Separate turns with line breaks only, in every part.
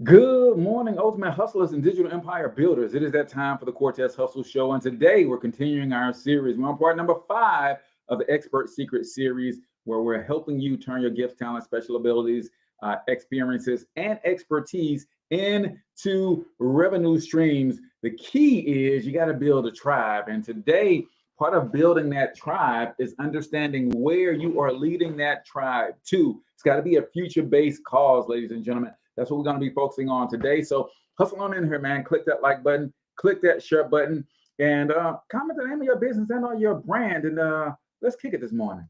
Good morning, ultimate hustlers and digital empire builders. It is that time for the Cortez Hustle Show, and today we're continuing our series. We're on part number 5 of the Expert Secret series, where we're helping you turn your gifts, talents, special abilities, experiences, and expertise into revenue streams. The key is you got to build a tribe, and today part of building that tribe is understanding where you are leading that tribe to. It's got to be a future-based cause, ladies and gentlemen. That's what we're going to be focusing on today. So hustle on in here, man. Click that like button, click that share button, and comment the name of your business and or your brand. And let's kick it this morning.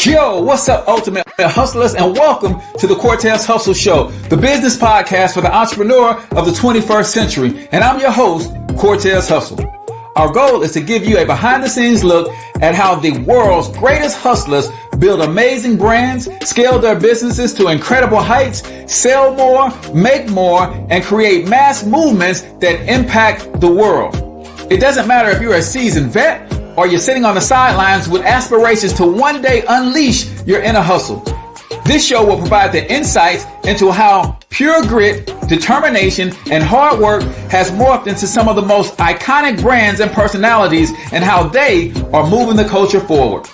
Yo, what's up, ultimate hustlers, and welcome to the Cortez Hustle Show, the business podcast for the entrepreneur of the 21st century. And I'm your host, Cortez Hustle. Our goal is to give you a behind-the-scenes look at how the world's greatest hustlers build amazing brands, scale their businesses to incredible heights, sell more, make more, and create mass movements that impact the world. It doesn't matter if you're a seasoned vet or you're sitting on the sidelines with aspirations to one day unleash your inner hustle. This show will provide the insights into how pure grit, determination, and hard work has morphed into some of the most iconic brands and personalities and how they are moving the culture forward.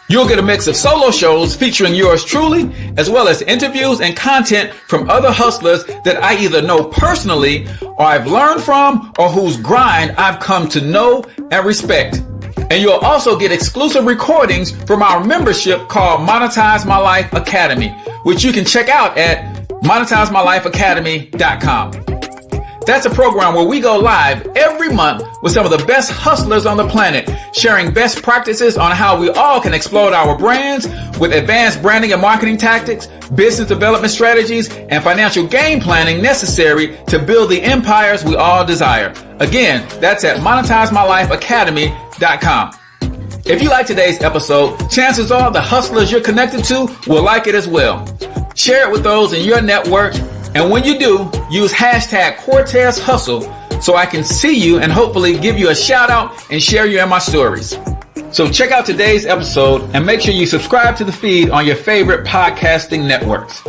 You'll get a mix of solo shows featuring yours truly, as well as interviews and content from other hustlers that I either know personally or I've learned from or whose grind I've come to know and respect. And you'll also get exclusive recordings from our membership called Monetize My Life Academy, which you can check out at monetizemylifeacademy.com. That's a program where we go live every month with some of the best hustlers on the planet, sharing best practices on how we all can explode our brands with advanced branding and marketing tactics, business development strategies, and financial game planning necessary to build the empires we all desire. Again, that's at monetizemylifeacademy.com. If you like today's episode, chances are the hustlers you're connected to will like it as well. Share it with those in your network, and when you do, use hashtag Cortez Hustle so I can see you and hopefully give you a shout out and share you in my stories. So check out today's episode and make sure you subscribe to the feed on your favorite podcasting networks.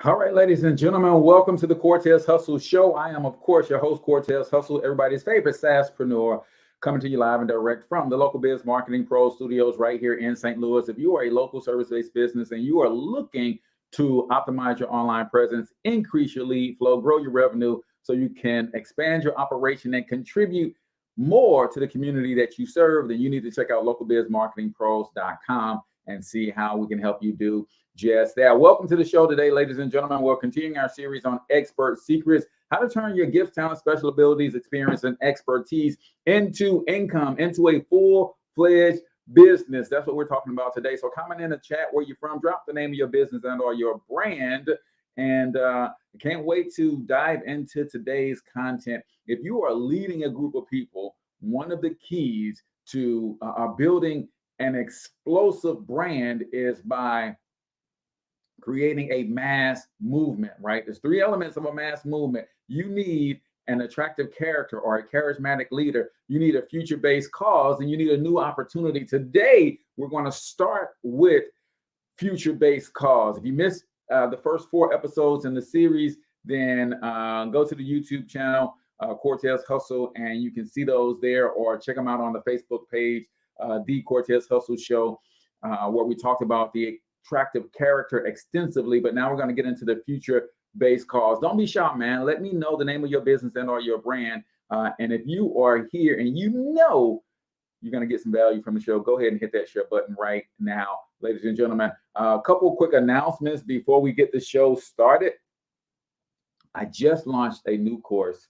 All right, ladies and gentlemen, welcome to the Cortez Hustle Show. I am, of course, your host, Cortez Hustle, everybody's favorite SaaSpreneur, coming to you live and direct from the Local Biz Marketing Pro Studios right here in St. Louis. If you are a local service-based business and you are looking to optimize your online presence, increase your lead flow, grow your revenue so you can expand your operation and contribute more to the community that you serve, then you need to check out localbizmarketingpros.com and see how we can help you do just that. Welcome to the show today, ladies and gentlemen. We're continuing our series on expert secrets, how to turn your gifts, talents, special abilities, experience, and expertise into income, into a full-fledged business. That's what we're talking about today. So comment in the chat where you're from, drop the name of your business and or your brand. And I can't wait to dive into today's content. If you are leading a group of people, one of the keys to building an explosive brand is by creating a mass movement, right? There's 3 elements of a mass movement. You need an attractive character or a charismatic leader. You need a future-based cause, and you need a new opportunity. Today, we're going to start with future-based cause. If you missed the first 4 episodes in the series, then go to the YouTube channel, Cortez Hustle, and you can see those there, or check them out on the Facebook page, The Cortez Hustle Show, where we talked about the attractive character extensively, but now we're going to get into the future-based cause. Don't be shy, man. Let me know the name of your business and or your brand. And if you are here and you know you're going to get some value from the show, go ahead and hit that share button right now, ladies and gentlemen. A couple quick announcements before we get the show started. I just launched a new course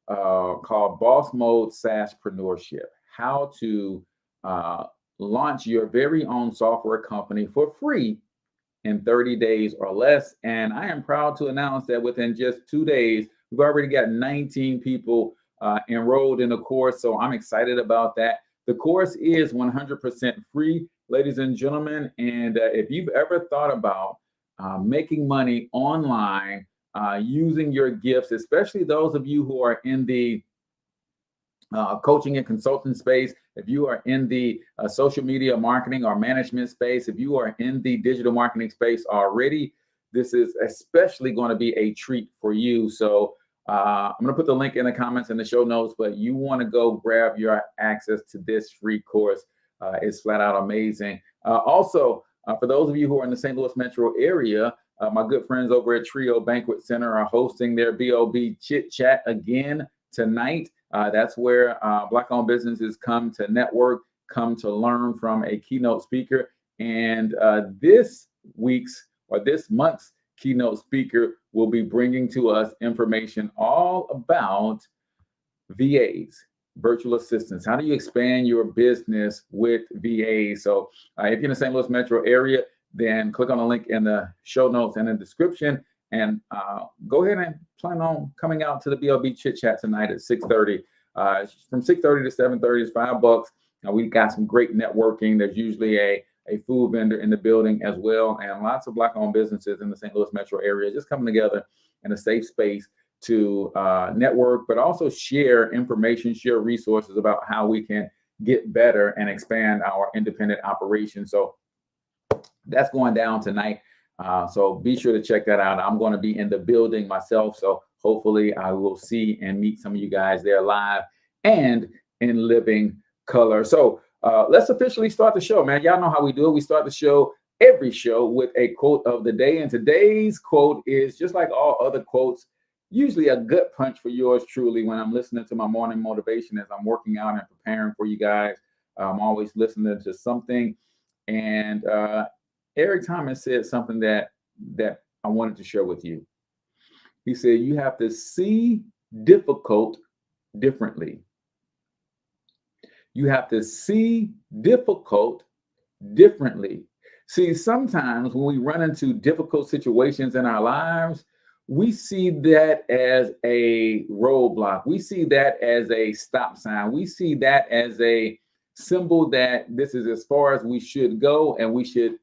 called Boss Mode SaaSpreneurship, how to launch your very own software company for free in 30 days or less. And I am proud to announce that within just 2 days, we've already got 19 people enrolled in the course. So I'm excited about that. The course is 100% free, ladies and gentlemen. And if you've ever thought about making money online using your gifts, especially those of you who are in the coaching and consulting space, if you are in the social media marketing or management space, if you are in the digital marketing space already, this is especially going to be a treat for you. So I'm going to put the link in the comments and the show notes, but you want to go grab your access to this free course. It's flat out amazing. Also, for those of you who are in the St. Louis metro area, my good friends over at Trio Banquet Center are hosting their BOB Chit Chat again tonight. That's where Black-owned businesses come to network, come to learn from a keynote speaker. And this month's keynote speaker will be bringing to us information all about VAs, virtual assistants. How do you expand your business with VAs? So if you're in the St. Louis metro area, then click on the link in the show notes and in the description, and go ahead and plan on coming out to the BLB Chit Chat tonight at 6:30. From 6:30 to 7:30 is $5. We've got some great networking. There's usually a food vendor in the building as well, and lots of Black-owned businesses in the St. Louis metro area just coming together in a safe space to network, but also share information, share resources about how we can get better and expand our independent operations. So that's going down tonight. So be sure to check that out. I'm going to be in the building myself, so hopefully I will see and meet some of you guys there live and in living color. So let's officially start the show, man. Y'all know how we do it. We start the show, every show, with a quote of the day. And today's quote is, just like all other quotes, usually a gut punch for yours truly when I'm listening to my morning motivation as I'm working out and preparing for you guys. I'm always listening to something. And Eric Thomas said something that I wanted to share with you. He said, you have to see difficult differently. You have to see difficult differently. See, sometimes when we run into difficult situations in our lives, we see that as a roadblock. We see that as a stop sign. We see that as a symbol that this is as far as we should go, and we should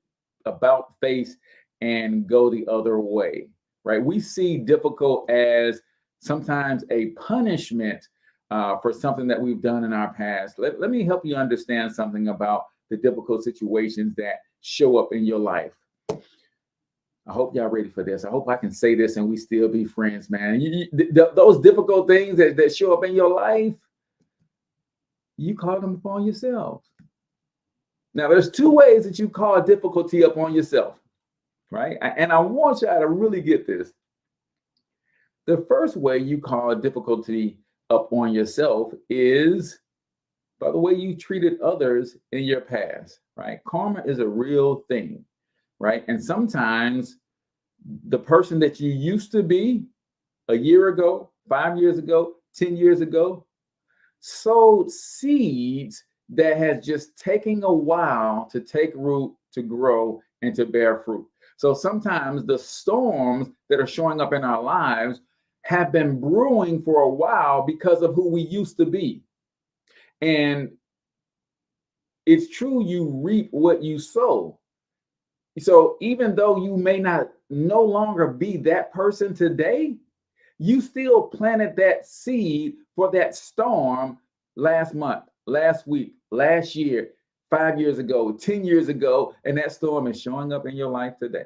about face and go the other way, right? We see difficult as sometimes a punishment for something that we've done in our past. Let me help you understand something about the difficult situations that show up in your life. I hope y'all ready for this. I hope I can say this and we still be friends, man. Those difficult things that show up in your life, you call them upon yourself. Now, there's two ways that you call difficulty upon yourself, right? And I want y'all to really get this. The first way you call difficulty upon yourself is by the way you treated others in your past, right? Karma is a real thing, right? And sometimes the person that you used to be a year ago, 5 years ago, 10 years ago, sowed seeds that has just taken a while to take root, to grow, and to bear fruit. So sometimes the storms that are showing up in our lives have been brewing for a while because of who we used to be. And it's true, you reap what you sow. So even though you may not no longer be that person today, you still planted that seed for that storm last month, last week, last year, 5 years ago, 10 years ago, and that storm is showing up in your life today.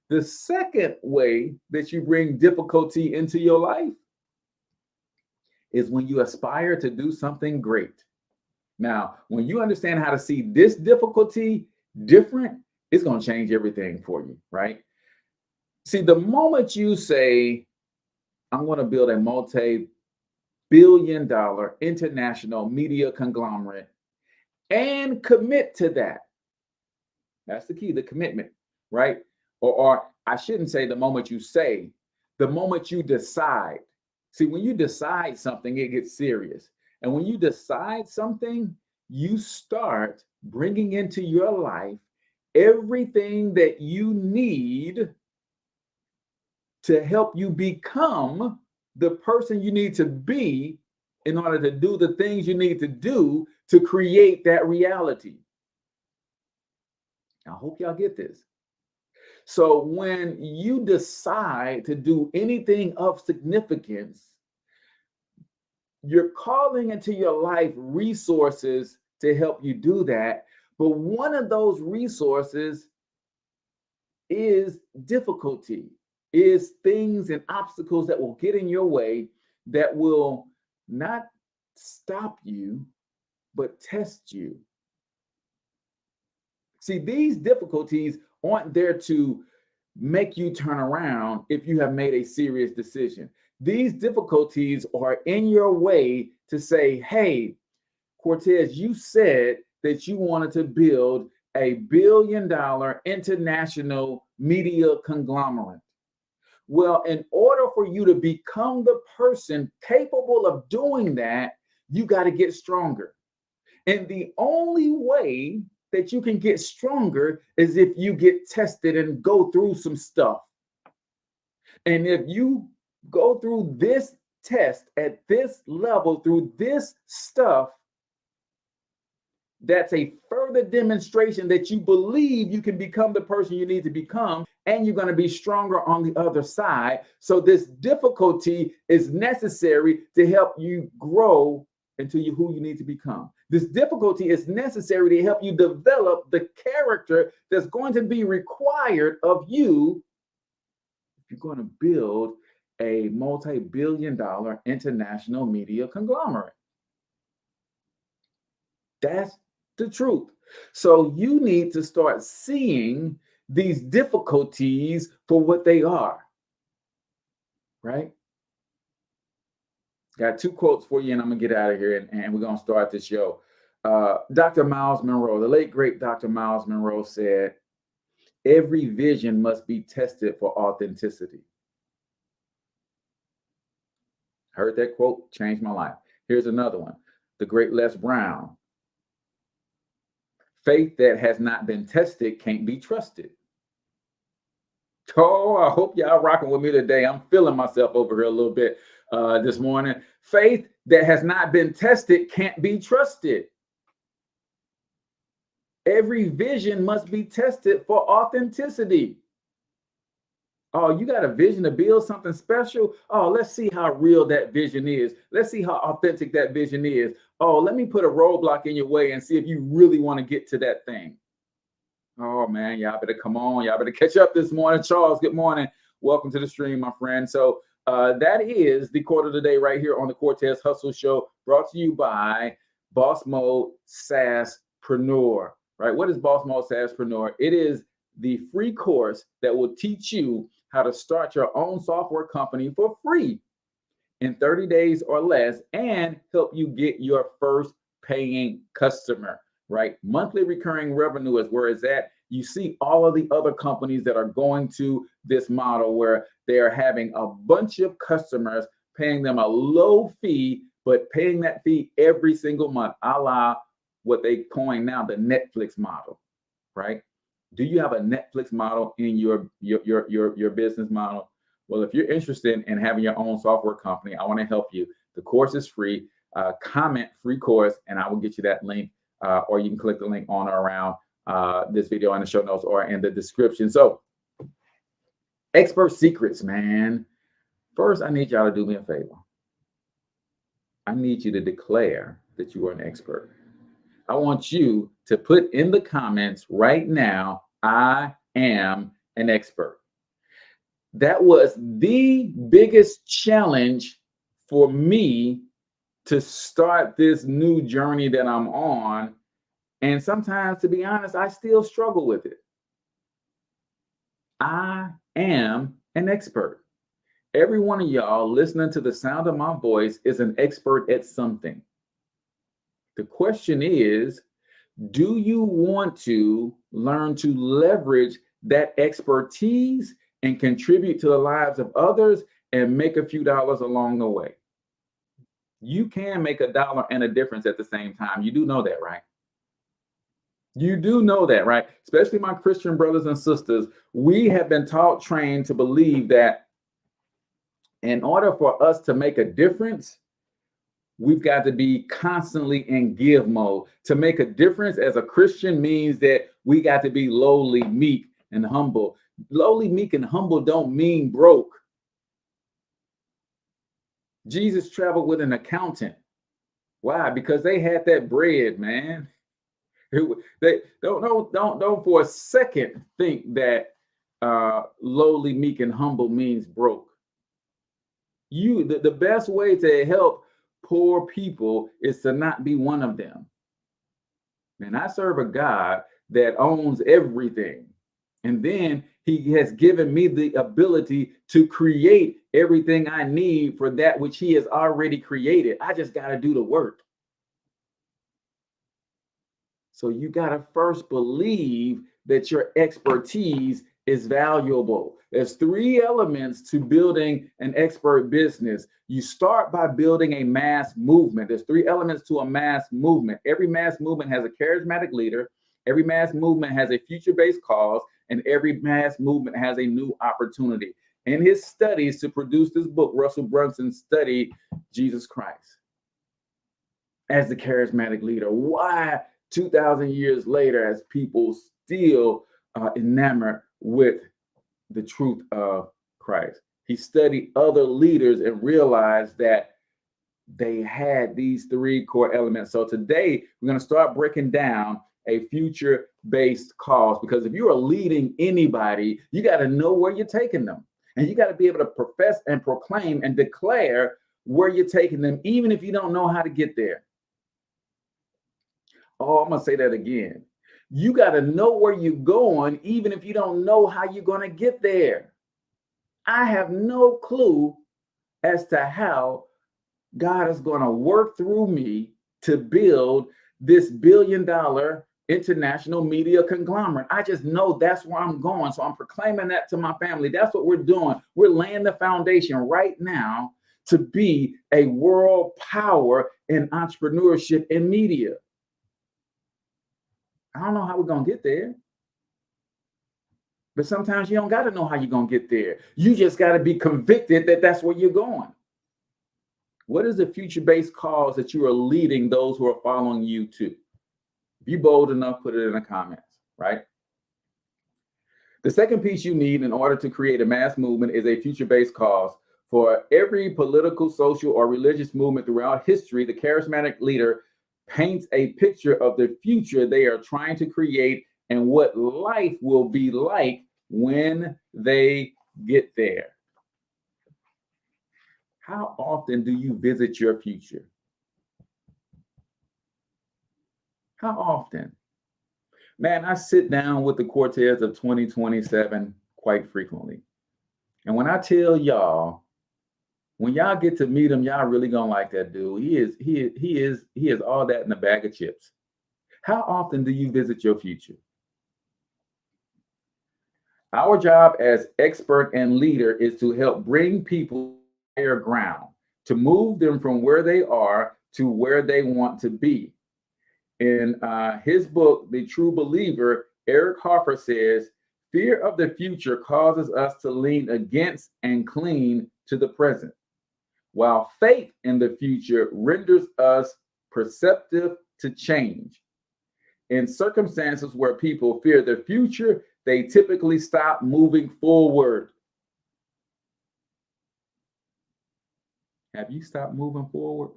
The second way that you bring difficulty into your life is when you aspire to do something great. Now, when you understand how to see this difficulty different, it's going to change everything for you, right? See, the moment you say, I'm going to build a multi-billion-dollar international media conglomerate and commit to that. That's the key, the commitment, right? Or I shouldn't say the moment you say, the moment you decide. See, when you decide something, it gets serious. And when you decide something, you start bringing into your life everything that you need to help you become the person you need to be in order to do the things you need to do to create that reality. I hope y'all get this. So when you decide to do anything of significance, you're calling into your life resources to help you do that. But one of those resources is difficulty, is things and obstacles that will get in your way that will not stop you, but test you. See, these difficulties aren't there to make you turn around if you have made a serious decision. These difficulties are in your way to say, hey, Cortez, you said that you wanted to build $1 billion international media conglomerate. Well, in order for you to become the person capable of doing that, you got to get stronger. And the only way that you can get stronger is if you get tested and go through some stuff. And if you go through this test at this level, through this stuff, that's a further demonstration that you believe you can become the person you need to become, and you're going to be stronger on the other side. So this difficulty is necessary to help you grow into who you need to become. This difficulty is necessary to help you develop the character that's going to be required of you if you're going to build a multi-billion-dollar international media conglomerate. That's the truth. So you need to start seeing these difficulties for what they are, right? Got 2 quotes for you, and I'm gonna get out of here, and we're gonna start this show. Dr. Miles Monroe, the late great Dr. Miles Monroe, said, "Every vision must be tested for authenticity." Heard that quote, changed my life. Here's another one. The great Les Brown: "Faith that has not been tested can't be trusted." Oh, I hope y'all rocking with me today. I'm feeling myself over here a little bit this morning. Faith that has not been tested can't be trusted. Every vision must be tested for authenticity. Oh, you got a vision to build something special? Oh, let's see how real that vision is. Let's see how authentic that vision is. Oh, let me put a roadblock in your way and see if you really want to get to that thing. Oh man, y'all better come on. Y'all better catch up this morning. Charles, good morning. Welcome to the stream, my friend. So that is the quote of the day right here on the Cortez Hustle Show, brought to you by Boss Mode SaaSpreneur, right? What is Boss Mode SaaSpreneur? It is the free course that will teach you how to start your own software company for free in 30 days or less and help you get your first paying customer. Right? Monthly recurring revenue is where it's at. You see all of the other companies that are going to this model where they are having a bunch of customers, paying them a low fee, but paying that fee every single month, a la what they coin now the Netflix model, right? Do you have a Netflix model in your business model? Well, if you're interested in having your own software company, I want to help you. The course is free. Comment free course, and I will get you that link. Or you can click the link on or around this video in the show notes or in the description. So, expert secrets, man. First, I need y'all to do me a favor. I need you to declare that you are an expert. I want you to put in the comments right now, "I am an expert." That was the biggest challenge for me to start this new journey that I'm on. And sometimes, to be honest, I still struggle with it. I am an expert. Every one of y'all listening to the sound of my voice is an expert at something. The question is, do you want to learn to leverage that expertise and contribute to the lives of others and make a few dollars along the way? You can make $1 and a difference at the same time. You do know that, right? You do know that, right? Especially my Christian brothers and sisters. We have been taught, trained to believe that in order for us to make a difference, we've got to be constantly in give mode. To make a difference as a Christian means that we got to be lowly, meek, and humble. Lowly, meek, and humble don't mean broke. Jesus traveled with an accountant. Why? Because they had that bread, man. They don't for a second think that lowly, meek, and humble means broke. The best way to help poor people is to not be one of them. And I serve a God that owns everything. And then he has given me the ability to create everything I need for that which he has already created. I just got to do the work. So you got to first believe that your expertise is valuable. There's three elements to building an expert business. You start by building a mass movement. There's three elements to a mass movement. Every mass movement has a charismatic leader. Every mass movement has a future-based cause, and every mass movement has a new opportunity. In his studies to produce this book, Russell Brunson studied Jesus Christ as the charismatic leader. Why 2,000 years later, as people still enamored with the truth of Christ? He studied other leaders and realized that they had these three core elements. So today, we're going to start breaking down a future-based cause, because if you are leading anybody, you got to know where you're taking them. And you got to be able to profess and proclaim and declare where you're taking them, even if you don't know how to get there. Oh, I'm going to say that again. You got to know where you're going, even if you don't know how you're going to get there. I have no clue as to how God is going to work through me to build this billion-dollar international media conglomerate. I just know that's where I'm going. So I'm proclaiming that to my family. That's what we're doing. We're laying the foundation right now to be a world power in entrepreneurship and media. I don't know how we're going to get there. But sometimes you don't got to know how you're going to get there. You just got to be convicted that that's where you're going. What is the future-based cause that you are leading those who are following you to? If you're bold enough, put it in the comments, right? The second piece you need in order to create a mass movement is a future-based cause. For every political, social, or religious movement throughout history, the charismatic leader paints a picture of the future they are trying to create and what life will be like when they get there. How often do you visit your future? How often? Man, I sit down with the Cortez of 2027 quite frequently. And when I tell y'all, when y'all get to meet him, y'all really gonna like that dude. He is all that in a bag of chips. How often do you visit your future? Our job as expert and leader is to help bring people to higher ground, to move them from where they are to where they want to be. In his book, The True Believer, Eric Hoffer says, fear of the future causes us to lean against and cling to the present, while faith in the future renders us perceptive to change. In circumstances where people fear the future, they typically stop moving forward. Have you stopped moving forward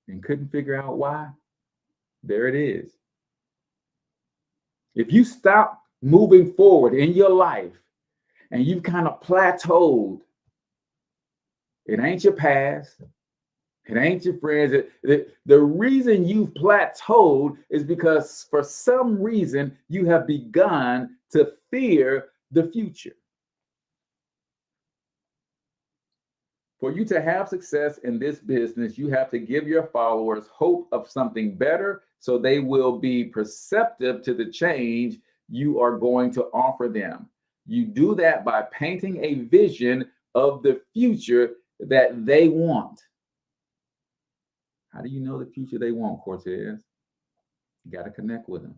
and couldn't figure out why? There it is. If you stop moving forward in your life and you've kind of plateaued, it ain't your past, it ain't your friends. The reason you've plateaued is because for some reason you have begun to fear the future. For you to have success in this business, you have to give your followers hope of something better so they will be perceptive to the change you are going to offer them. You do that by painting a vision of the future that they want. How do you know the future they want, Cortez? You got to connect with them.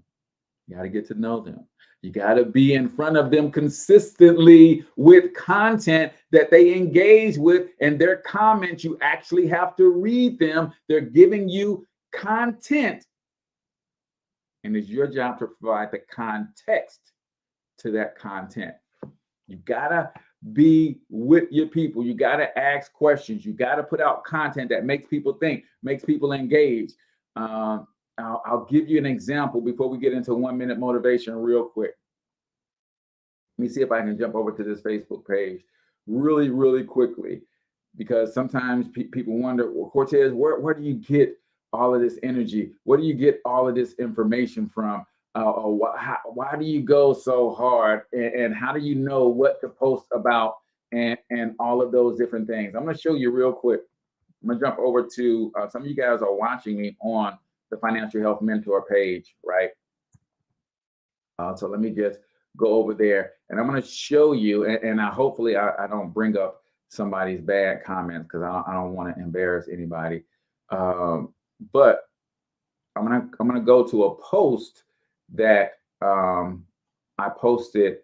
You got to get to know them. You got to be in front of them consistently with content that they engage with, and their comments, you actually have to read them. They're giving you content, and it's your job to provide the context to that content. You gotta be with your people. You gotta ask questions. You gotta put out content that makes people think, makes people engage. I'll give you an example before we get into 1 minute motivation real quick. Let me see if I can jump over to this Facebook page really, really quickly, because sometimes people wonder, well, Cortez, where do you get all of this energy? Where do you get all of this information from? Why do you go so hard? And how do you know what to post about and all of those different things? I'm going to show you real quick. I'm going to jump over to some of you guys are watching me on the Financial Health Mentor page, right? So let me just go over there, and I'm going to show you, and hopefully I don't bring up somebody's bad comments, because I don't want to embarrass anybody. But I'm gonna go to a post that I posted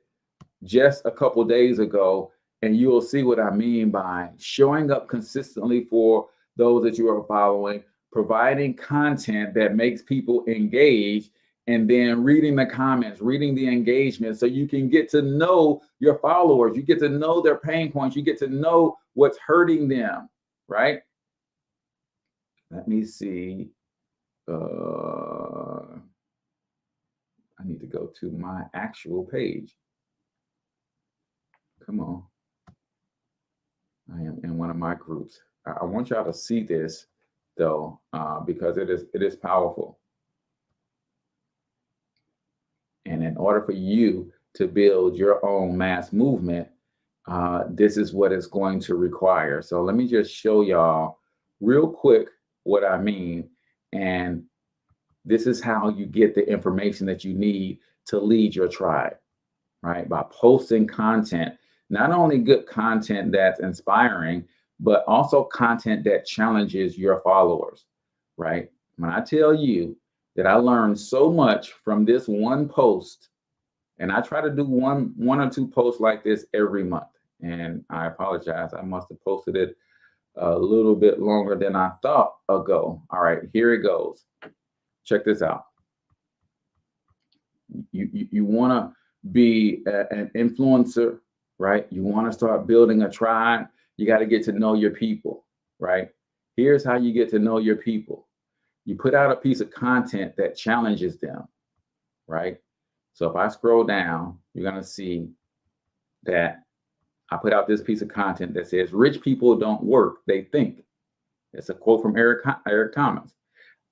just a couple days ago, and you will see what I mean by showing up consistently for those that you are following, providing content that makes people engage, and then reading the comments, reading the engagement, so you can get to know your followers. You get to know their pain points. You get to know what's hurting them, right? Let me see. I need to go to my actual page. Come on. I am in one of my groups. I want y'all to see this though, because it is powerful. And in order for you to build your own mass movement, this is what it's going to require. So let me just show y'all real quick what I mean. And this is how you get the information that you need to lead your tribe, right? By posting content, not only good content that's inspiring, but also content that challenges your followers, right? When I tell you that I learned so much from this one post, and I try to do one or two posts like this every month. And I apologize, I must have posted it a little bit longer than I thought ago. All right, here it goes. Check this out. You want to be an influencer, right? You want to start building a tribe. You got to get to know your people, right? Here's how you get to know your people. You put out a piece of content that challenges them, right? So if I scroll down, you're going to see that I put out this piece of content that says, rich people don't work, they think. It's a quote from Eric Thomas.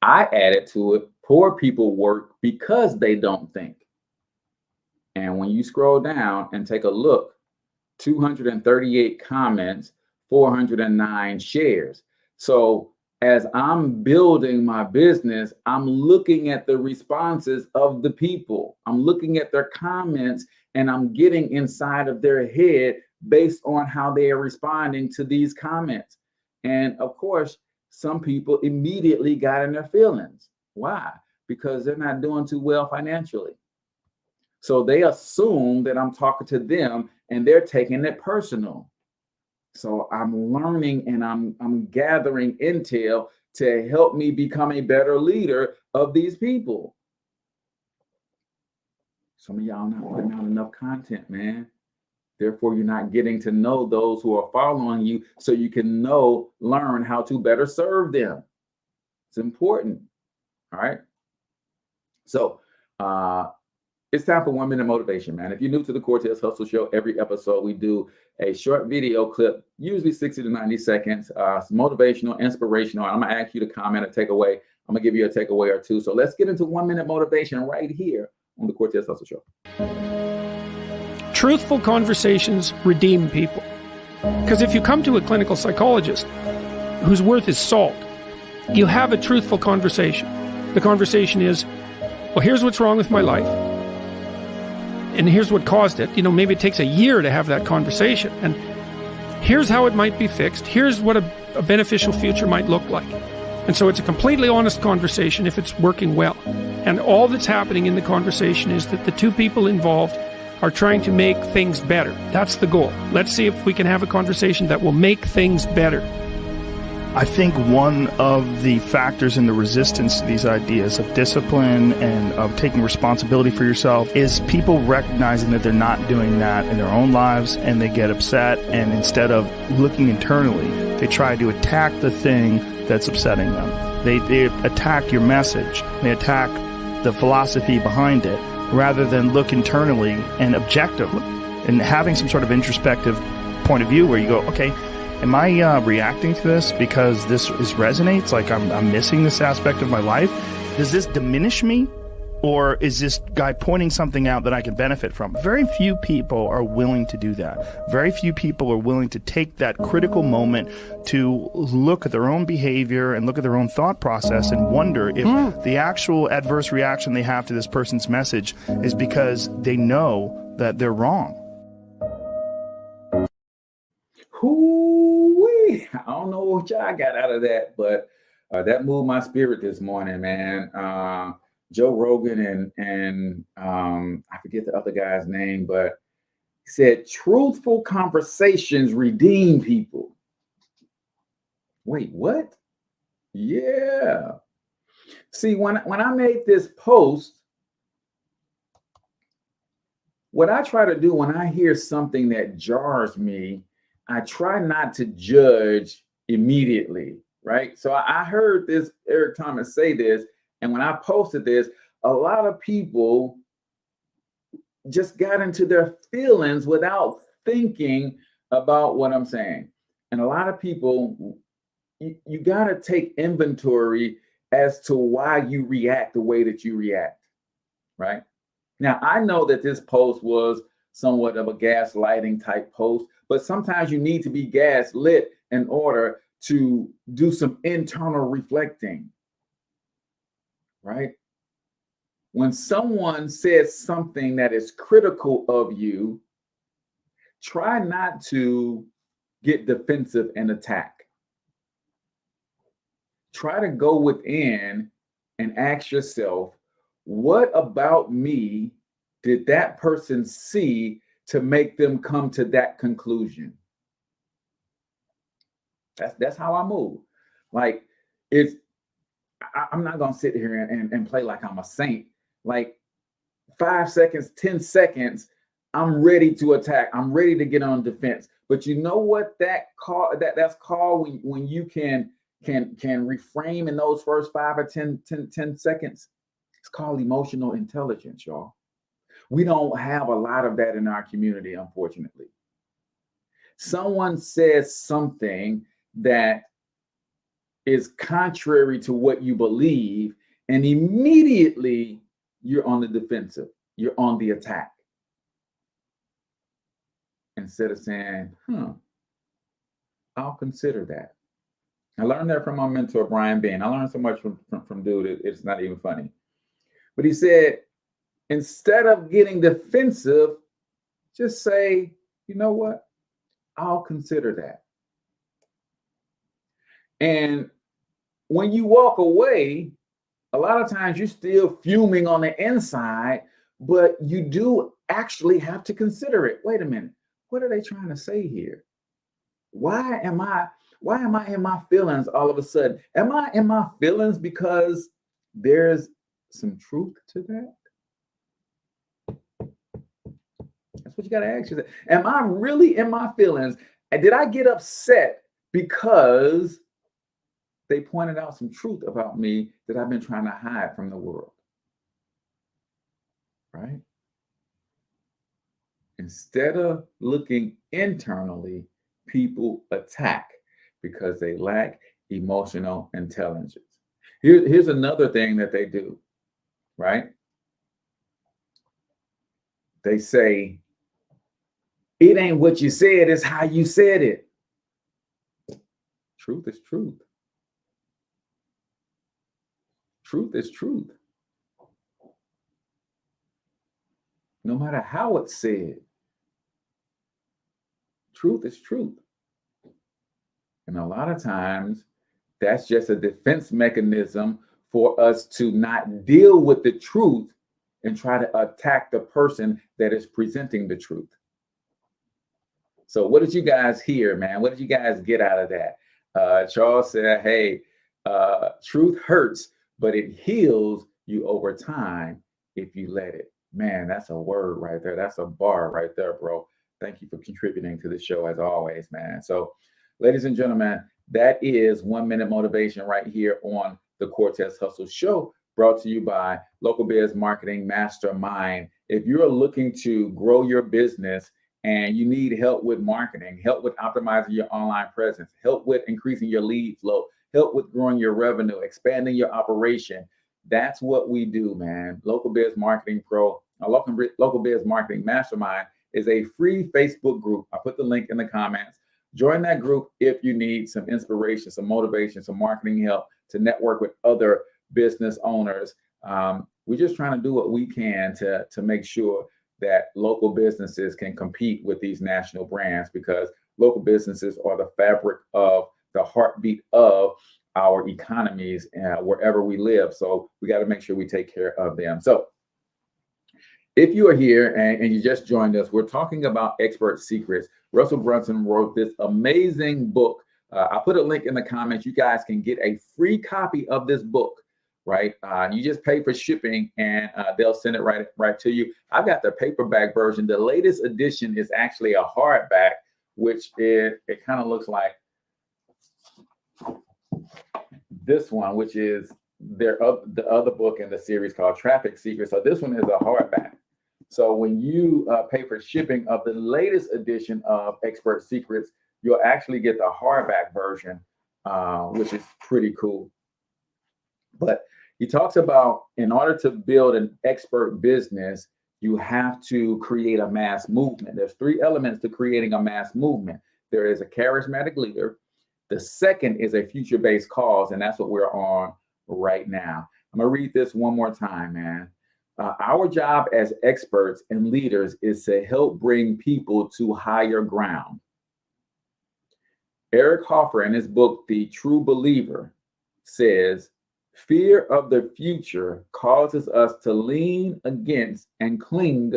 I added to it, poor people work because they don't think. And when you scroll down and take a look, 238 comments, 409 shares. So as I'm building my business, I'm looking at the responses of the people. I'm looking at their comments, and I'm getting inside of their head based on how they are responding to these comments. And of course, some people immediately got in their feelings. Why? Because they're not doing too well financially. So they assume that I'm talking to them, and they're taking it personal. So I'm learning, and I'm gathering intel to help me become a better leader of these people. Some of y'all not putting out enough content, man. Therefore, you're not getting to know those who are following you, so you can learn how to better serve them. It's important. All right. So it's time for 1 minute motivation, man. If you're new to the Cortez Hustle Show, every episode we do a short video clip, usually 60 to 90 seconds. It's motivational, inspirational. I'm going to ask you to comment or take away. I'm going to give you a takeaway or two. So let's get into 1 minute motivation right here on the Cortez Hustle Show.
Truthful conversations redeem people. Because if you come to a clinical psychologist whose worth is salt, you have a truthful conversation. The conversation is, well, here's what's wrong with my life. And here's what caused it. You know, maybe it takes a year to have that conversation. And here's how it might be fixed. Here's what a beneficial future might look like. And so it's a completely honest conversation if it's working well. And all that's happening in the conversation is that the two people involved are trying to make things better. That's the goal. Let's see if we can have a conversation that will make things better.
I think one of the factors in the resistance to these ideas of discipline and of taking responsibility for yourself is people recognizing that they're not doing that in their own lives, and they get upset, and instead of looking internally, they try to attack the thing that's upsetting them. They attack your message. They attack the philosophy behind it rather than look internally and objectively and having some sort of introspective point of view where you go, okay, am I reacting to this because this resonates? Like I'm missing this aspect of my life? Does this diminish me? Or is this guy pointing something out that I can benefit from? Very few people are willing to do that. Very few people are willing to take that critical moment to look at their own behavior and look at their own thought process and wonder if the actual adverse reaction they have to this person's message is because they know that they're wrong.
Hoo-wee. I don't know what y'all got out of that, but that moved my spirit this morning, man. Joe Rogan and I forget the other guy's name, but he said truthful conversations redeem people. Wait, what? Yeah. See, when I made this post, what I try to do when I hear something that jars me, I try not to judge immediately, right? So I heard this Eric Thomas say this, and when I posted this, a lot of people just got into their feelings without thinking about what I'm saying. And a lot of people, you got to take inventory as to why you react the way that you react, right? Now, I know that this post was somewhat of a gaslighting type post, but sometimes you need to be gaslit in order to do some internal reflecting, right? When someone says something that is critical of you, try not to get defensive and attack. Try to go within and ask yourself, what about me did that person see to make them come to that conclusion? That's how I move. Like, I'm not going to sit here and play like I'm a saint. Like 5 seconds, 10 seconds, I'm ready to attack. I'm ready to get on defense. But you know what that's called when you can reframe in those first 5 or 10 seconds? It's called emotional intelligence, y'all. We don't have a lot of that in our community, unfortunately. Someone says something that is contrary to what you believe, and immediately you're on the defensive, you're on the attack. Instead of saying, I'll consider that. I learned that from my mentor, Brian Bain. I learned so much from dude, it's not even funny. But he said, instead of getting defensive, just say, you know what? I'll consider that. And when you walk away, a lot of times you're still fuming on the inside, but you do actually have to consider it. Wait a minute. What are they trying to say here? Why am I in my feelings all of a sudden? Am I in my feelings because there's some truth to that? That's what you got to ask yourself. Am I really in my feelings? And did I get upset because they pointed out some truth about me that I've been trying to hide from the world? Right? Instead of looking internally, people attack because they lack emotional intelligence. Here's another thing that they do, right? They say, it ain't what you said, it's how you said it. Truth is truth. Truth is truth. No matter how it's said, truth is truth. And a lot of times, that's just a defense mechanism for us to not deal with the truth and try to attack the person that is presenting the truth. So what did you guys hear, man? What did you guys get out of that? Charles said, hey, truth hurts, but it heals you over time if you let it. Man, that's a word right there. That's a bar right there, bro. Thank you for contributing to the show as always, man. So, ladies and gentlemen, that is 1 minute motivation right here on the Cortez Hustle Show, brought to you by Local Biz Marketing Mastermind. If you're looking to grow your business and you need help with marketing, help with optimizing your online presence, help with increasing your lead flow, help with growing your revenue, expanding your operation, that's what we do, man. Local Biz Marketing Pro, Local Biz Marketing Mastermind is a free Facebook group. I put the link in the comments. Join that group if you need some inspiration, some motivation, some marketing help to network with other business owners. We're just trying to do what we can to make sure that local businesses can compete with these national brands, because local businesses are the fabric of the heartbeat of our economies wherever we live. So we got to make sure we take care of them. So if you are here and you just joined us, we're talking about expert secrets. Russell Brunson wrote this amazing book. I'll put a link in the comments. You guys can get a free copy of this book, right? You just pay for shipping and they'll send it right to you. I've got the paperback version. The latest edition is actually a hardback, which it kind of looks like this one, which is the other book in the series called Traffic Secrets. So this one is a hardback. So when you pay for shipping of the latest edition of Expert Secrets, you'll actually get the hardback version, which is pretty cool. But he talks about, in order to build an expert business, you have to create a mass movement. There's 3 elements to creating a mass movement. There is a charismatic leader. The second is a future-based cause, and that's what we're on right now. I'm going to read this one more time, man. Our job as experts and leaders is to help bring people to higher ground. Eric Hoffer, in his book, The True Believer, says, fear of the future causes us to lean against and cling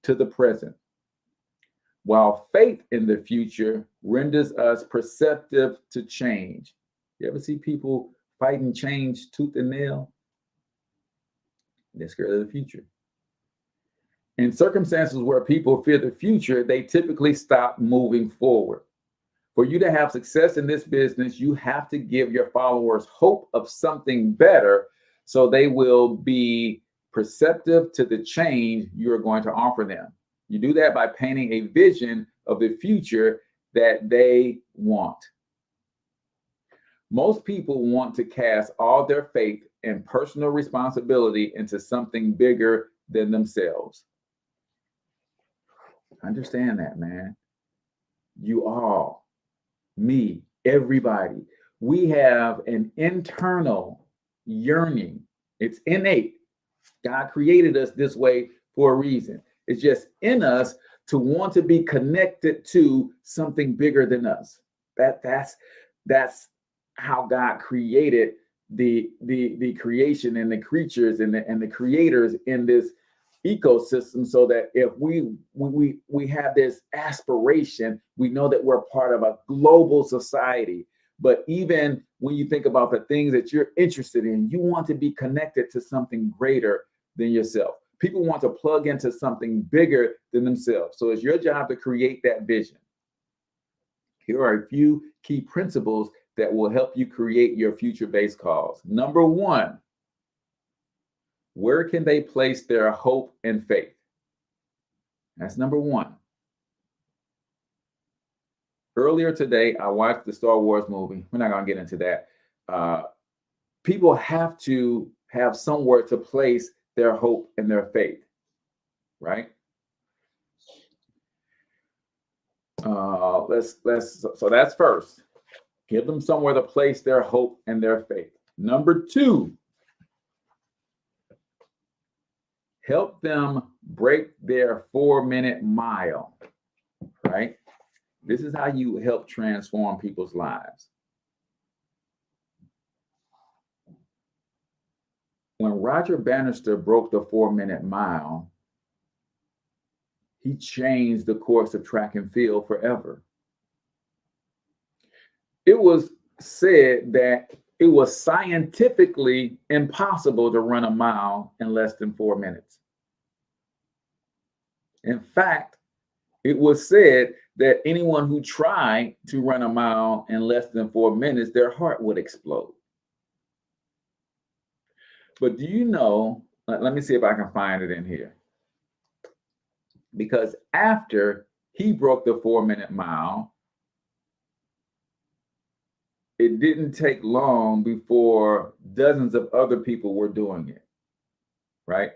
to the present, while faith in the future renders us perceptive to change. You ever see people fighting change tooth and nail? They're scared of the future. In circumstances where people fear the future, they typically stop moving forward. For you to have success in this business, you have to give your followers hope of something better, so they will be perceptive to the change you're going to offer them. You do that by painting a vision of the future that they want. Most people want to cast all their faith and personal responsibility into something bigger than themselves. Understand that, man. You all, me, everybody, we have an internal yearning. It's innate. God created us this way for a reason. It's just in us to want to be connected to something bigger than us. That's how God created the creation and the creatures and the creators in this ecosystem, so that if we have this aspiration, we know that we're part of a global society. But even when you think about the things that you're interested in, you want to be connected to something greater than yourself. People want to plug into something bigger than themselves. So it's your job to create that vision. Here are a few key principles that will help you create your future-based cause. Number 1, where can they place their hope and faith? That's number 1. Earlier today, I watched the Star Wars movie. We're not going to get into that. People have to have somewhere to place their hope and their faith, right? So that's first. Give them somewhere to place their hope and their faith. Number 2, help them break their 4-minute mile, right? This is how you help transform people's lives. When Roger Bannister broke the 4-minute mile, he changed the course of track and field forever. It was said that it was scientifically impossible to run a mile in less than 4 minutes. In fact, it was said that anyone who tried to run a mile in less than 4 minutes, their heart would explode. But do you know, let me see if I can find it in here. Because after he broke the 4-minute mile, it didn't take long before dozens of other people were doing it, right?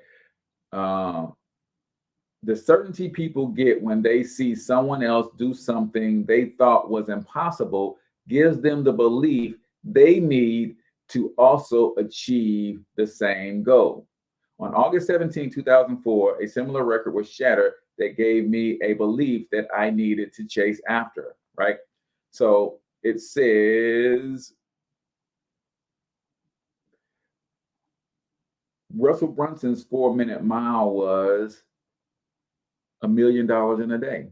The certainty people get when they see someone else do something they thought was impossible gives them the belief they need to also achieve the same goal. On August 17, 2004, a similar record was shattered that gave me a belief that I needed to chase after, right? So it says, Russell Brunson's 4-minute mile was $1 million in a day.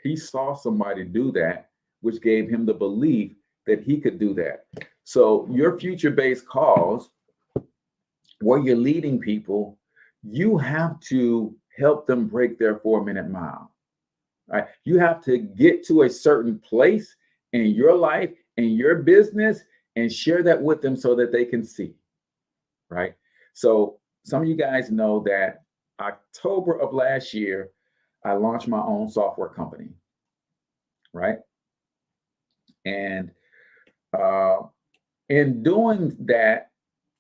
He saw somebody do that, which gave him the belief that he could do that. So your future-based cause, where you're leading people, you have to help them break their 4-minute mile, right? You have to get to a certain place in your life, in your business, and share that with them so that they can see, right? So some of you guys know that October of last year, I launched my own software company, right? And in doing that,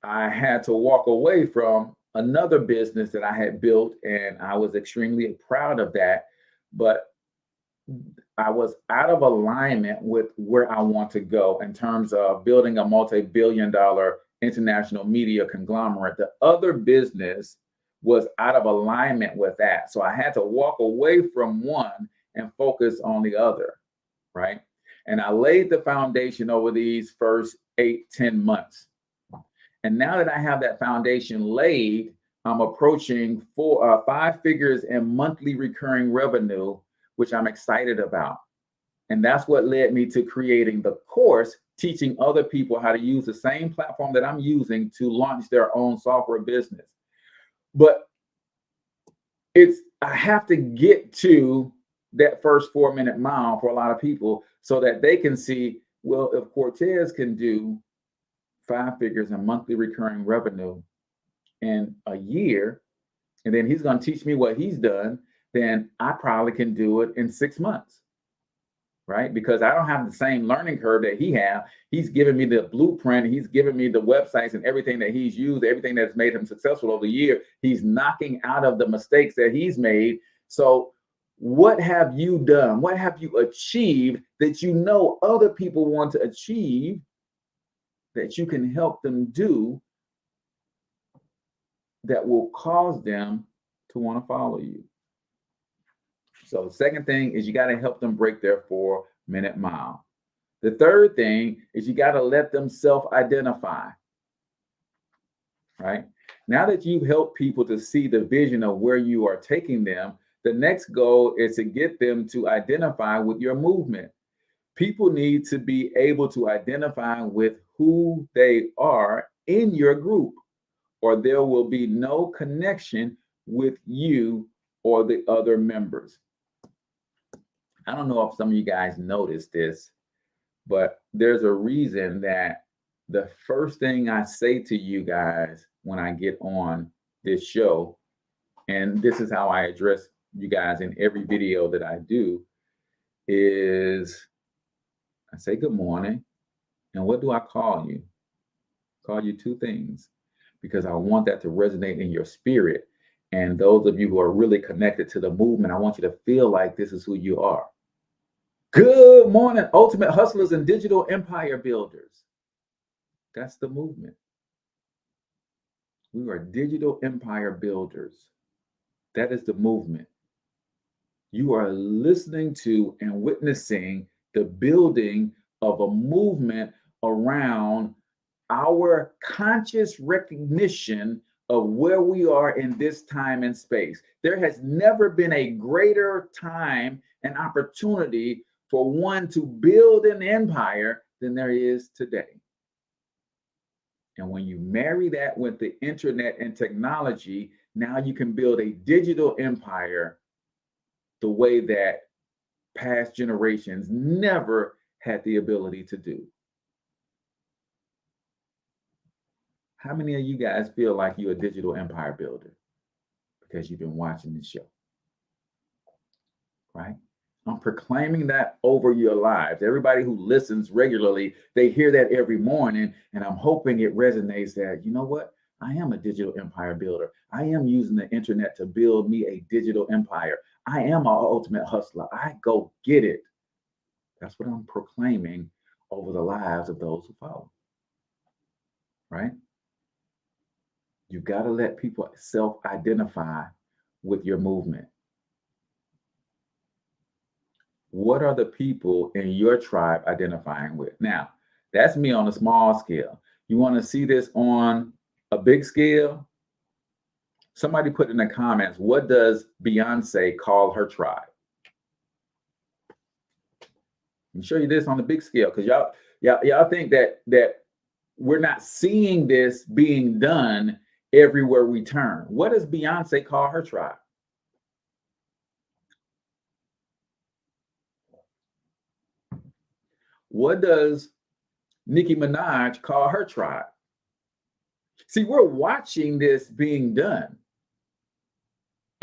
I had to walk away from another business that I had built, and I was extremely proud of that. But I was out of alignment with where I want to go in terms of building a multi-billion-dollar international media conglomerate. The other business was out of alignment with that. So I had to walk away from one and focus on the other, right? And I laid the foundation over these first 8-10 months. And now that I have that foundation laid, I'm approaching 5 figures in monthly recurring revenue, which I'm excited about. And that's what led me to creating the course, teaching other people how to use the same platform that I'm using to launch their own software business. But I have to get to that first 4-minute mile for a lot of people so that they can see, well, if Cortez can do 5 figures in monthly recurring revenue in a year, and then he's going to teach me what he's done, then I probably can do it in 6 months, right? Because I don't have the same learning curve that he has. He's given me the blueprint. He's given me the websites and everything that he's used, everything that's made him successful over the year. He's knocking out of the mistakes that he's made. So what have you done? What have you achieved that you know other people want to achieve that you can help them do that will cause them to want to follow you? So the second thing is you got to help them break their 4-minute mile. The third thing is you got to let them self-identify, right? Now that you've helped people to see the vision of where you are taking them, the next goal is to get them to identify with your movement. People need to be able to identify with who they are in your group, or there will be no connection with you or the other members. I don't know if some of you guys noticed this, but there's a reason that the first thing I say to you guys when I get on this show, and this is how I address you guys in every video that I do, is I say good morning. And what do I call you? Call you 2 things, because I want that to resonate in your spirit. And those of you who are really connected to the movement, I want you to feel like this is who you are. Good morning, ultimate hustlers and digital empire builders. That's the movement. We are digital empire builders. That is the movement. You are listening to and witnessing the building of a movement around our conscious recognition of where we are in this time and space. There has never been a greater time and opportunity for one to build an empire than there is today. And when you marry that with the internet and technology, now you can build a digital empire the way that past generations never had the ability to do. How many of you guys feel like you're a digital empire builder because you've been watching this show? Right? I'm proclaiming that over your lives. Everybody who listens regularly, they hear that every morning, and I'm hoping it resonates that, you know what? I am a digital empire builder. I am using the internet to build me a digital empire. I am an ultimate hustler. I go get it. That's what I'm proclaiming over the lives of those who follow. Right? You've got to let people self-identify with your movement. What are the people in your tribe identifying with? Now, that's me on a small scale. You want to see this on a big scale? Somebody put in the comments, what does Beyonce call her tribe? Let me show you this on the big scale, because y'all think that we're not seeing this being done everywhere we turn. What does Beyonce call her tribe? What does Nicki Minaj call her tribe? See, we're watching this being done.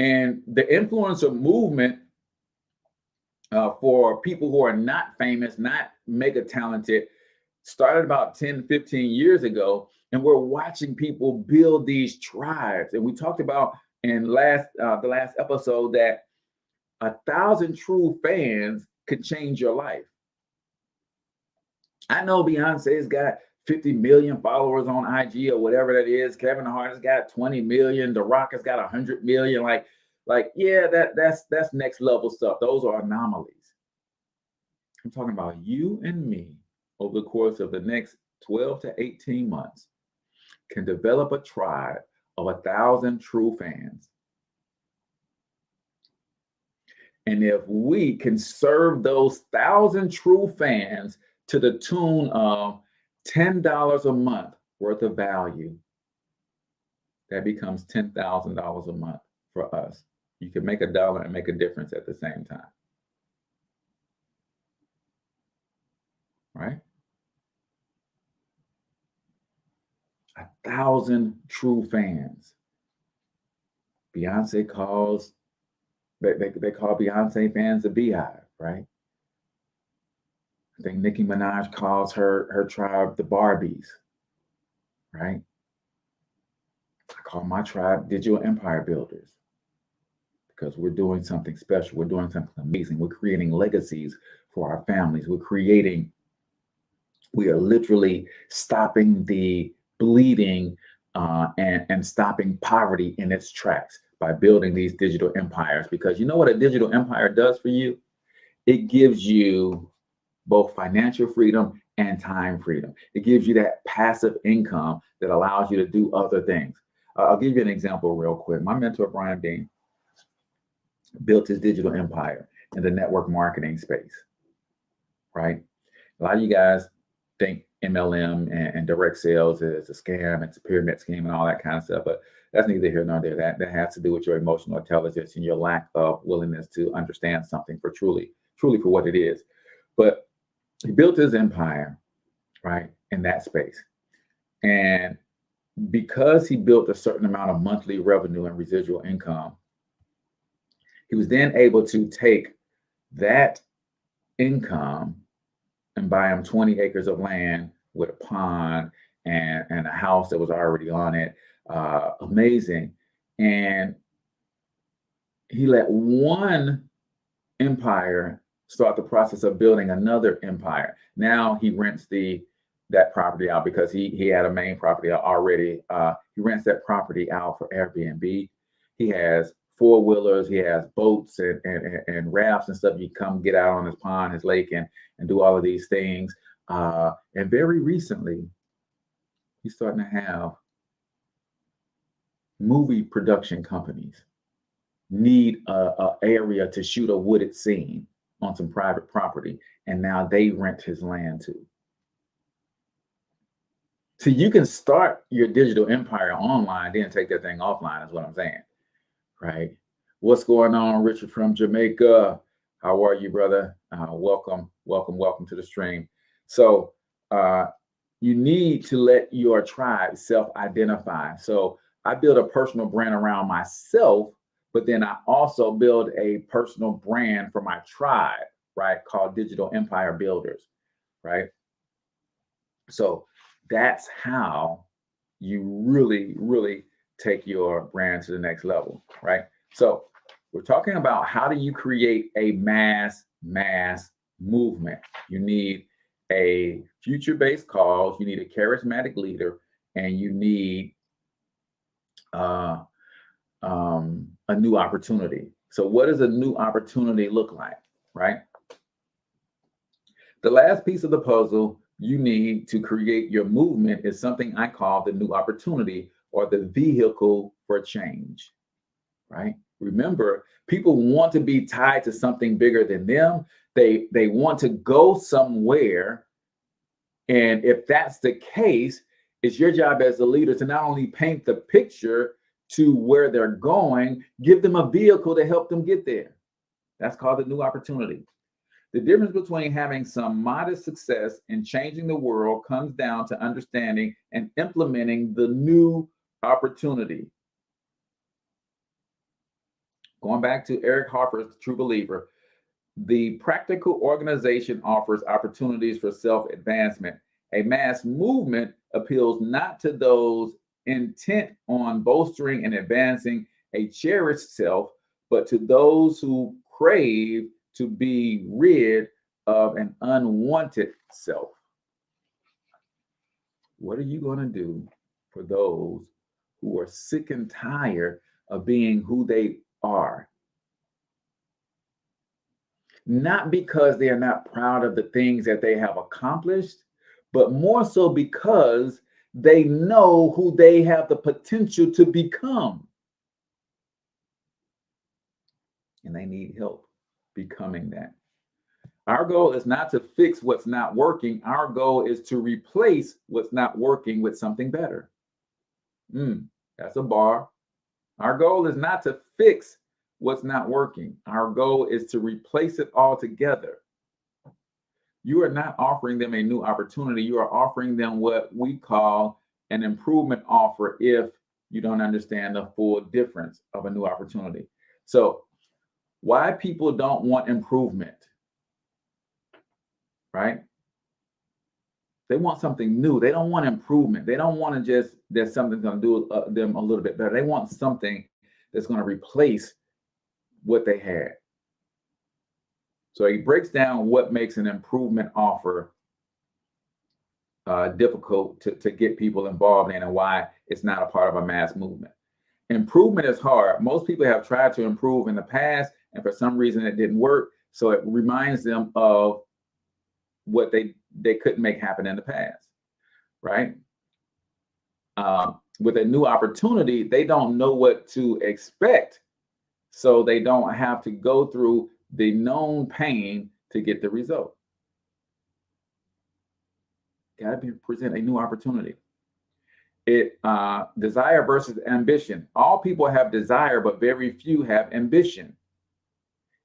And the influencer movement for people who are not famous, not mega talented, started about 10, 15 years ago. And we're watching people build these tribes. And we talked about in the last episode that 1,000 true fans could change your life. I know Beyonce's got 50 million followers on IG or whatever that is. Kevin Hart has got 20 million. The Rock has got 100 million. Yeah, that's next level stuff. Those are anomalies. I'm talking about you and me over the course of the next 12 to 18 months can develop a tribe of 1,000 true fans. And if we can serve those 1,000 true fans to the tune of $10 a month worth of value, that becomes $10,000 a month for us. You can make a dollar and make a difference at the same time. Right? 1,000 true fans. Beyonce calls, they call Beyonce fans the Beehive, right? I think Nicki Minaj calls her tribe the Barbies, right? I call my tribe digital empire builders because we're doing something special. We're doing something amazing. We're creating legacies for our families. We are literally stopping the bleeding and stopping poverty in its tracks by building these digital empires. Because you know what a digital empire does for you? It gives you both financial freedom and time freedom. It gives you that passive income that allows you to do other things. I'll give you an example real quick. My mentor, Brian Dean, built his digital empire in the network marketing space, right? A lot of you guys think MLM and direct sales is a scam, it's a pyramid scheme and all that kind of stuff, but that's neither here nor there. That has to do with your emotional intelligence and your lack of willingness to understand something for truly for what it is. But he built his empire, right, in that space. And because he built a certain amount of monthly revenue and residual income, he was then able to take that income and buy him 20 acres of land with a pond and a house that was already on it. Amazing. And he let one empire start the process of building another empire. Now he rents that property out because he had a main property already. He rents that property out for Airbnb. He has four-wheelers, he has boats and rafts and stuff. You come get out on his pond, his lake, and do all of these things. And very recently, he's starting to have movie production companies need a area to shoot a wooded scene on some private property, and now they rent his land too. So you can start your digital empire online, then take that thing offline, is what I'm saying, right? What's going on, Richard from Jamaica? How are you, brother? Welcome to the stream. So you need to let your tribe self-identify. So I build a personal brand around myself, but then I also build a personal brand for my tribe, right? Called Digital Empire Builders, right? So that's how you really take your brand to the next level, right? So we're talking about how do you create a mass movement. You need a future-based cause, you need a charismatic leader, and you need a new opportunity. So what does a new opportunity look like, right? The last piece of the puzzle you need to create your movement is something I call the new opportunity, or the vehicle for change, right? Remember, people want to be tied to something bigger than them. They want to go somewhere. And if that's the case, it's your job as a leader to not only paint the picture to where they're going, give them a vehicle to help them get there. That's called the new opportunity. The difference between having some modest success and changing the world comes down to understanding and implementing the new opportunity. Going back to Eric Hoffer's True Believer, the practical organization offers opportunities for self-advancement. A mass movement appeals not to those intent on bolstering and advancing a cherished self, but to those who crave to be rid of an unwanted self. What are you going to do for those who are sick and tired of being who they are? Not because they are not proud of the things that they have accomplished, but more so because they know who they have the potential to become. And they need help becoming that. Our goal is not to fix what's not working. Our goal is to replace what's not working with something better. That's a bar. Our goal is not to fix what's not working. Our goal is to replace it altogether. You are not offering them a new opportunity. You are offering them what we call an improvement offer if you don't understand the full difference of a new opportunity. So why people don't want improvement, right? They want something new. They don't want improvement. They don't want to just, there's something going to do them a little bit better. They want something that's going to replace what they had. So he breaks down what makes an improvement offer difficult to get people involved in, and why it's not a part of a mass movement. Improvement is hard. Most people have tried to improve in the past, and for some reason it didn't work. So it reminds them of what they couldn't make happen in the past, right? With a new opportunity, they don't know what to expect. So they don't have to go through the known pain to get the result. Got to present a new opportunity. Desire versus ambition. All people have desire, but very few have ambition.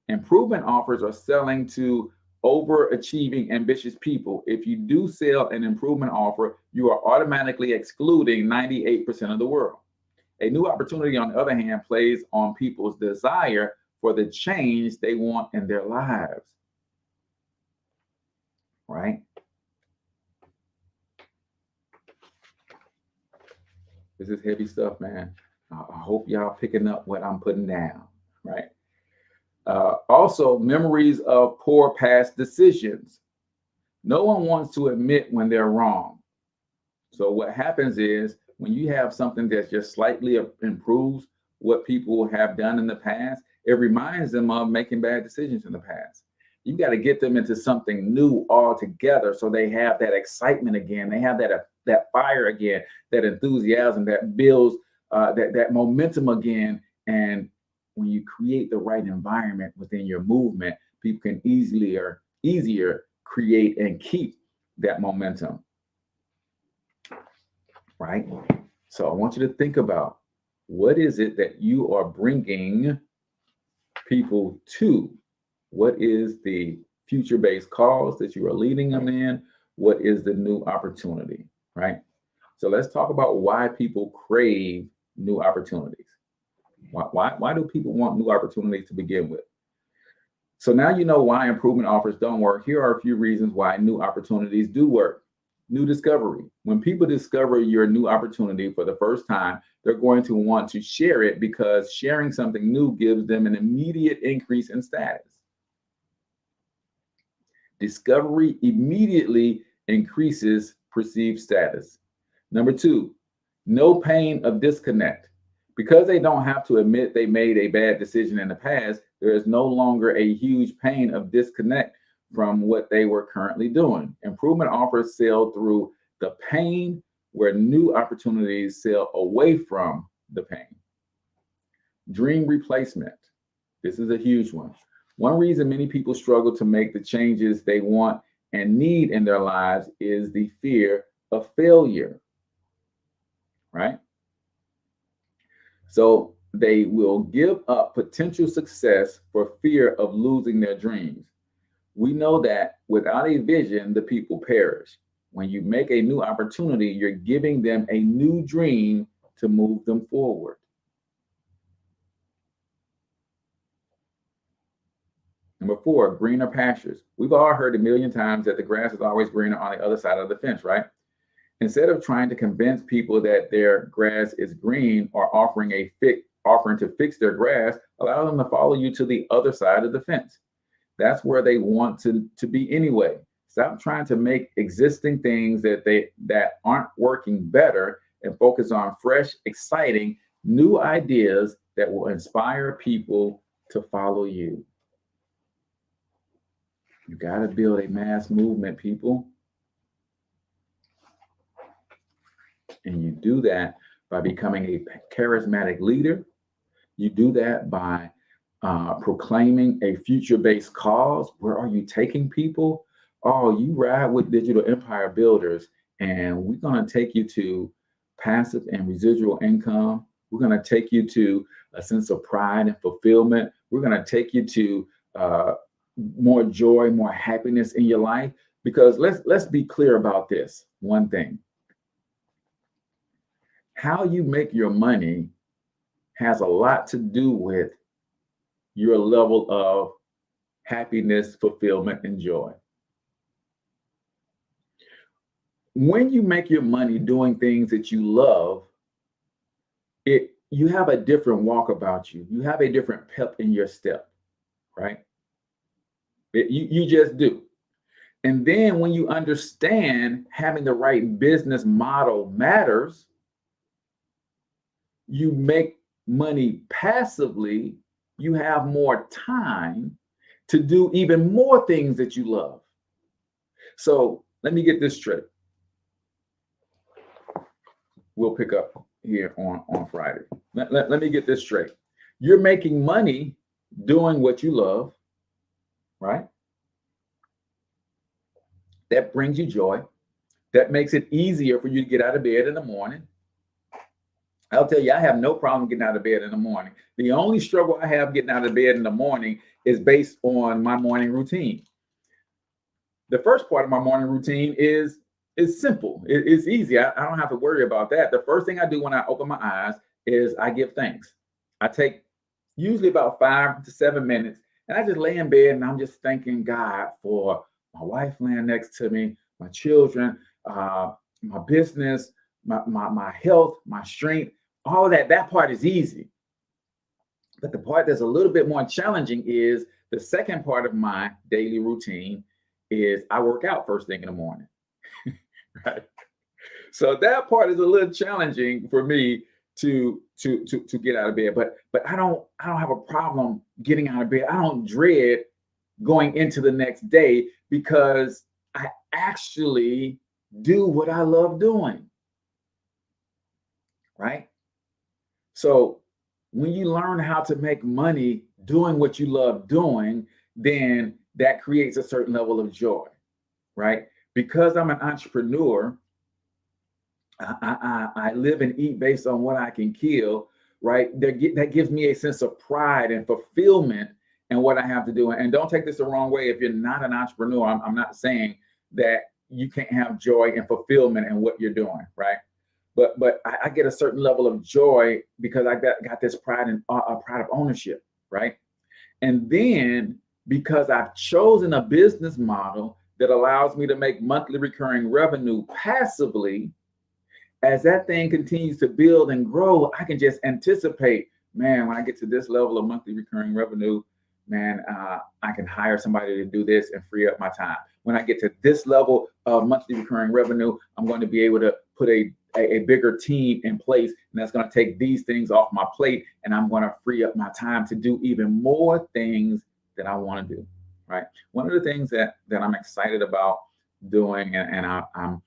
Improvement offers are selling to overachieving, ambitious people. If you do sell an improvement offer, you are automatically excluding 98% of the world. A new opportunity, on the other hand, plays on people's desire for the change they want in their lives, right? This is heavy stuff, man. I hope y'all picking up what I'm putting down, right? Also, memories of poor past decisions. No one wants to admit when they're wrong. So what happens is, when you have something that just slightly improves what people have done in the past, it reminds them of making bad decisions in the past. You got to get them into something new altogether, so they have that excitement again. They have that fire again, that enthusiasm that builds that momentum again. And when you create the right environment within your movement, people can easier create and keep that momentum. right? So I want you to think about, what is it that you are bringing people to? What is the future-based cause that you are leading them in? What is the new opportunity, right? So let's talk about why people crave new opportunities. Why do people want new opportunities to begin with? So now you know why improvement offers don't work. Here are a few reasons why new opportunities do work. New discovery. When people discover your new opportunity for the first time, they're going to want to share it, because sharing something new gives them an immediate increase in status. Discovery immediately increases perceived status. Number two, no pain of disconnect. Because they don't have to admit they made a bad decision in the past, there is no longer a huge pain of disconnect from what they were currently doing. Improvement offers sell through the pain, where new opportunities sell away from the pain. Dream replacement. This is a huge one. One reason many people struggle to make the changes they want and need in their lives is the fear of failure, right? So they will give up potential success for fear of losing their dreams. We know that without a vision, the people perish. When you make a new opportunity, you're giving them a new dream to move them forward. Number four, greener pastures. We've all heard a million times that the grass is always greener on the other side of the fence, right? Instead of trying to convince people that their grass is green, or offering to fix their grass, allow them to follow you to the other side of the fence. That's where they want to be anyway. Stop trying to make existing things that aren't working better, and focus on fresh, exciting, new ideas that will inspire people to follow you. You got to build a mass movement, people. And you do that by becoming a charismatic leader. You do that by proclaiming a future-based cause. Where are you taking people? Oh, you ride with digital empire builders, and we're going to take you to passive and residual income. We're going to take you to a sense of pride and fulfillment. We're going to take you to more joy, more happiness in your life. Because let's be clear about this one thing. How you make your money has a lot to do with your level of happiness, fulfillment, and joy. When you make your money doing things that you love, you have a different walk about you. You have a different pep in your step, right? You just do. And then when you understand having the right business model matters, you make money passively, you have more time to do even more things that you love. So let me get this straight. We'll pick up here on Friday. Let me get this straight. You're making money doing what you love, right? That brings you joy. That makes it easier for you to get out of bed in the morning. I'll tell you, I have no problem getting out of bed in the morning. The only struggle I have getting out of bed in the morning is based on my morning routine. The first part of my morning routine is simple. It's easy. I don't have to worry about that. The first thing I do when I open my eyes is I give thanks. I take usually about 5 to 7 minutes, and I just lay in bed and I'm just thanking God for my wife laying next to me, my children, my business, my health, my strength, all that. That part is easy. But the part that's a little bit more challenging is the second part of my daily routine is I work out first thing in the morning. Right? So that part is a little challenging for me to get out of bed. But I don't have a problem getting out of bed. I don't dread going into the next day, because I actually do what I love doing. Right? So when you learn how to make money doing what you love doing, then that creates a certain level of joy, right? Because I'm an entrepreneur, I live and eat based on what I can kill, right? That gives me a sense of pride and fulfillment in what I have to do. And don't take this the wrong way. If you're not an entrepreneur, I'm not saying that you can't have joy and fulfillment in what you're doing, right? But I get a certain level of joy because I got this pride and pride of ownership, right? And then because I've chosen a business model that allows me to make monthly recurring revenue passively, as that thing continues to build and grow, I can just anticipate, man, when I get to this level of monthly recurring revenue, man, I can hire somebody to do this and free up my time. When I get to this level of monthly recurring revenue, I'm going to be able to put a bigger team in place, and that's going to take these things off my plate, and I'm going to free up my time to do even more things that I want to do, right? One of the things that I'm excited about doing, and I'm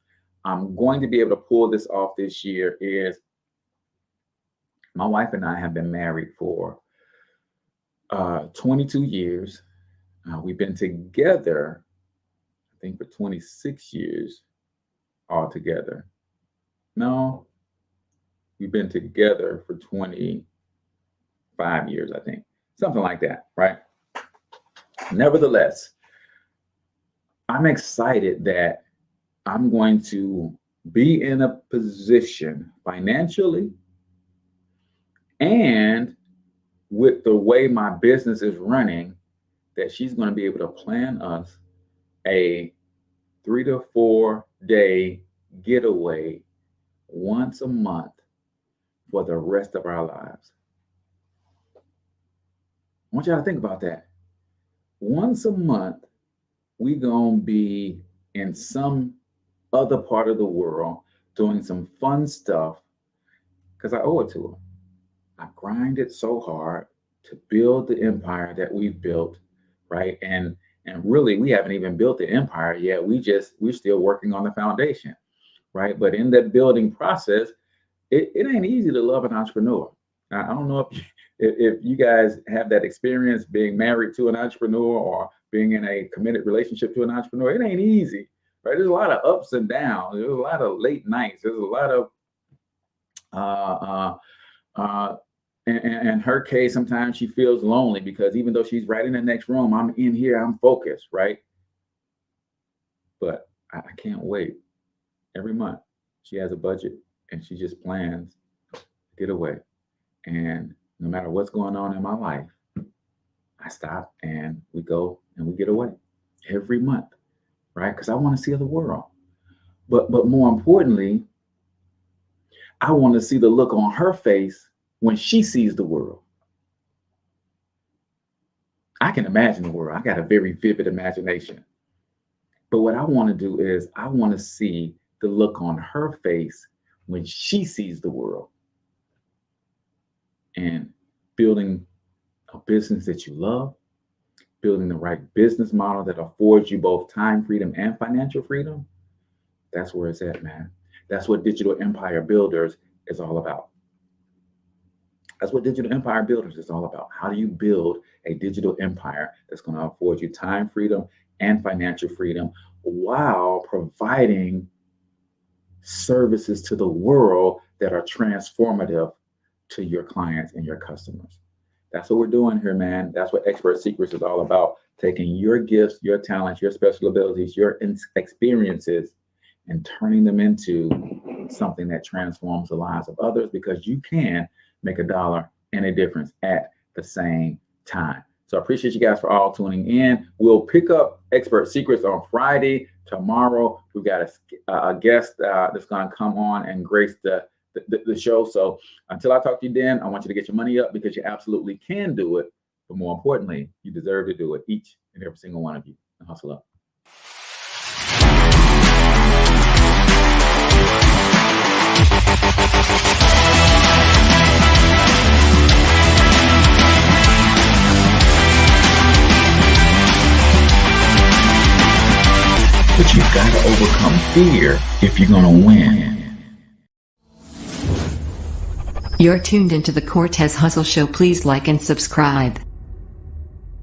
going to be able to pull this off this year, is my wife and I have been married for 22 years. We've been together, I think, for 26 years altogether. No, we've been together for 25 years, I think, something like that, right? Nevertheless, I'm excited that I'm going to be in a position financially and with the way my business is running, that she's going to be able to plan us a 3 to 4 day getaway once a month for the rest of our lives. I want y'all to think about that. Once a month, we gonna be in some other part of the world doing some fun stuff because I owe it to her. I grinded so hard to build the empire that we've built, right? And really, we haven't even built the empire yet. We're still working on the foundation, right? But in that building process, it ain't easy to love an entrepreneur. I don't know if you guys have that experience being married to an entrepreneur or being in a committed relationship to an entrepreneur. It ain't easy, right? There's a lot of ups and downs. There's a lot of late nights. There's a lot of in her case, sometimes she feels lonely because even though she's right in the next room, I'm in here, I'm focused, right? But I can't wait. Every month, she has a budget and she just plans to get away. And no matter what's going on in my life, I stop and we go and we get away every month, right? Because I want to see the world. But more importantly, I want to see the look on her face when she sees the world. I can imagine the world. I got a very vivid imagination. But what I want to do is I want to see the look on her face when she sees the world. And building a business that you love, building the right business model that affords you both time freedom and financial freedom, that's where it's at, man. That's what Digital Empire Builders is all about. That's what Digital Empire Builders is all about. How do you build a digital empire that's going to afford you time freedom and financial freedom while providing services to the world that are transformative to your clients and your customers? That's what we're doing here, man. That's what Expert Secrets is all about. Taking your gifts, your talents, your special abilities, your experiences, and turning them into something that transforms the lives of others, because you can make $1 and a difference at the same time. So I appreciate you guys for all tuning in. We'll pick up Expert Secrets on Friday. Tomorrow, we've got a guest that's going to come on and grace the show. So until I talk to you then, I want you to get your money up, because you absolutely can do it. But more importantly, you deserve to do it, each and every single one of you. Hustle up. But you've got to overcome fear if you're going to win.
You're tuned into the Cortez Hustle Show. Please like and subscribe.